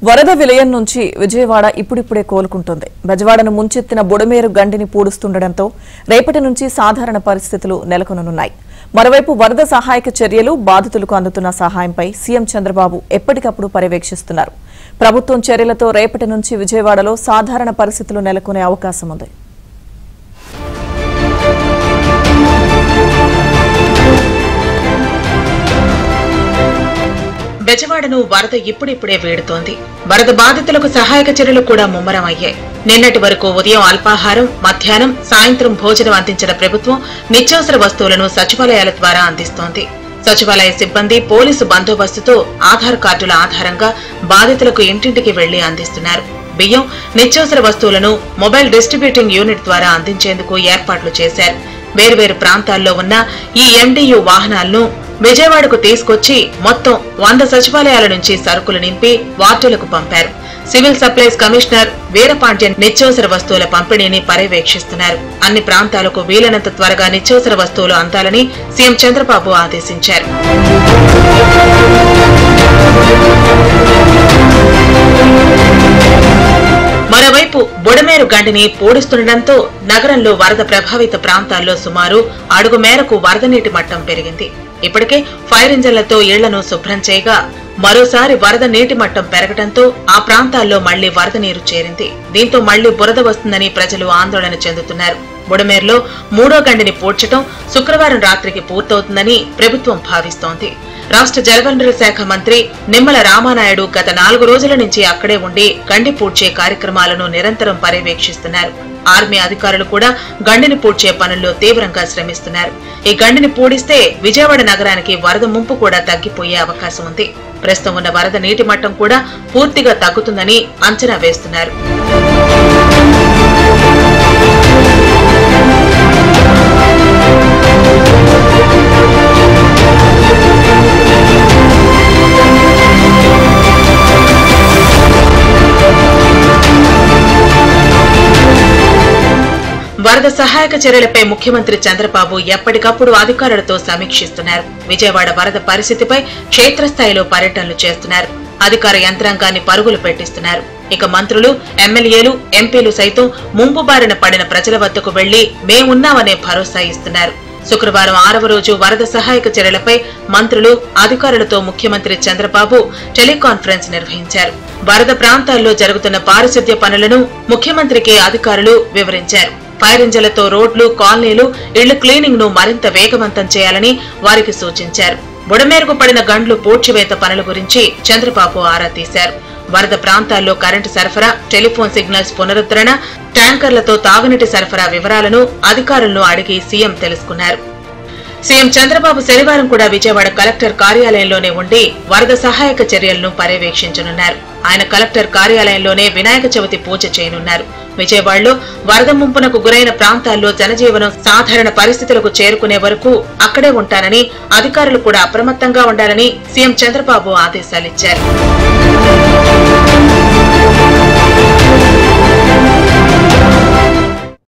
వరద విలయం నుంచి విజయవాడ ఇప్పుడిప్పుడే కోలుకుంటోంది. బెజవాడను ముంచెత్తిన బుడమేరు గండిని పూడుస్తుండటంతో రేపటి నుంచి సాధారణ పరిస్థితులు నెలకొననున్నాయి. మరోవైపు వరద సహాయక చర్యలు, బాధితులకు అందుతున్న సహాయంపై సీఎం చంద్రబాబు ఎప్పటికప్పుడు పర్యవేక్షిస్తున్నారు. ప్రభుత్వం చర్యలతో రేపటి నుంచి విజయవాడలో సాధారణ పరిస్థితులు నెలకొనే అవకాశం ఉంది. బెజవాడను వరద ఇప్పుడిప్పుడే వేడుతోంది. వరద బాధితులకు సహాయక చర్యలు కూడా ముమ్మరమయ్యాయి. నిన్నటి వరకు ఉదయం అల్పాహారం, మధ్యాహ్నం, సాయంత్రం భోజనం అందించిన ప్రభుత్వం నిత్యావసర వస్తువులను సచివాలయాల ద్వారా అందిస్తోంది. సచివాలయ సిబ్బంది పోలీసు బందోబస్తుతో ఆధార్ కార్డుల ఆధారంగా బాధితులకు ఇంటింటికి వెళ్లి అందిస్తున్నారు. బియ్యం, నిత్యావసర వస్తువులను మొబైల్ డిస్ట్రిబ్యూటింగ్ యూనిట్ ద్వారా అందించేందుకు ఏర్పాట్లు చేశారు. వేర్వేరు ప్రాంతాల్లో ఉన్న ఈ ఎండియు వాహనాలను విజయవాడకు తీసుకొచ్చి మొత్తం 100 సచివాలయాల నుంచి సరుకులు నింపి వార్డులకు పంపారు. సివిల్ సప్లైస్ కమిషనర్ వీరపాండ్యన్ నిత్యావసర వస్తువుల పంపిణీని పర్యవేక్షిస్తున్నారు. అన్ని ప్రాంతాలకు వీలైనంత త్వరగా నిత్యావసర వస్తువులు అందాలని సీఎం చంద్రబాబు ఆదేశించారు. మరోవైపు బుడమేరు గండిని పూడుస్తుండటంతో నగరంలో వరద ప్రభావిత ప్రాంతాల్లో సుమారు అడుగు మేరకు వరద నీటి మట్టం పెరిగింది. ఇప్పటికే ఫైర్ ఇంజన్లతో ఇళ్లను శుభ్రం చేయగా మరోసారి వరద నీటి మట్టం పెరగడంతో ఆ ప్రాంతాల్లో మళ్లీ వరద నీరు చేరింది. దీంతో మళ్లీ బురద వస్తుందని ప్రజలు ఆందోళన చెందుతున్నారు. బుడమేరులో 3వ గండిని పూడ్చడం శుక్రవారం రాత్రికి పూర్తవుతుందని ప్రభుత్వం భావిస్తోంది. రాష్ట్ర జలవనరుల శాఖ మంత్రి నిమ్మల రామానాయుడు గత 4 రోజుల నుంచి అక్కడే ఉండి గండి పూడ్చే కార్యక్రమాలను నిరంతరం పర్యవేక్షిస్తున్నారు. ఆర్మీ అధికారులు కూడా గండిని పూడ్చే పనుల్లో తీవ్రంగా శ్రమిస్తున్నారు. ఈ గండిని పూడిస్తే విజయవాడ నగరానికి వరద ముంపు కూడా తగ్గిపోయే అవకాశం ఉంది. ప్రస్తుతం ఉన్న వరద నీటి మట్టం కూడా పూర్తిగా తగ్గుతుందని అంచనా వేస్తున్నారు. వరద సహాయక చర్యలపై ముఖ్యమంత్రి చంద్రబాబు ఎప్పటికప్పుడు అధికారులతో సమీక్షిస్తున్నారు. విజయవాడ వరద పరిస్థితిపై క్షేత్రస్థాయిలో పర్యటనలు చేస్తున్నారు. అధికార యంత్రాంగాన్ని పరుగులు పెట్టిస్తున్నారు. ఇక మంత్రులు, ఎమ్మెల్యేలు, ఎంపీలు సైతం ముంపు బారిన పడిన ప్రజల వద్దకు వెళ్లి మేమున్నామనే భరోసా ఇస్తున్నారు. శుక్రవారం 6వ రోజు వరద సహాయక చర్యలపై మంత్రులు, అధికారులతో ముఖ్యమంత్రి చంద్రబాబు టెలికాన్ఫరెన్స్ నిర్వహించారు. వరద ప్రాంతాల్లో జరుగుతున్న పారిశుద్ధ్య పనులను ముఖ్యమంత్రికి అధికారులు వివరించారు. ఫైర్ ఇంజన్లతో రోడ్లు, కాలనీలు, ఇళ్ల క్లీనింగ్ ను మరింత వేగవంతం చేయాలని వారికి సూచించారు. బుడమేరుకు పడిన గండ్లు పూడ్చివేత పనుల గురించి చంద్రబాబు ఆరా తీశారు. వరద ప్రాంతాల్లో కరెంటు సరఫరా, టెలిఫోన్ సిగ్నల్స్ పునరుద్ధరణ, ట్యాంకర్లతో తాగునీటి సరఫరా వివరాలను అధికారులను అడిగి సీఎం తెలుసుకున్నారు. సీఎం చంద్రబాబు శనివారం కూడా విజయవాడ కలెక్టర్ కార్యాలయంలోనే ఉండి వరద సహాయక చర్యలను పర్యవేక్షించనున్నారు. ఆయన కలెక్టర్ కార్యాలయంలోనే వినాయక చవితి పూజ చేయనున్నారు. విజయవాడలో వరద ముంపునకు గురైన ప్రాంతాల్లో జనజీవనం సాధారణ పరిస్థితులకు చేరుకునే వరకు అక్కడే ఉంటానని, అధికారులు కూడా అప్రమత్తంగా ఉండాలని సీఎం చంద్రబాబు ఆదేశాలిచ్చారు.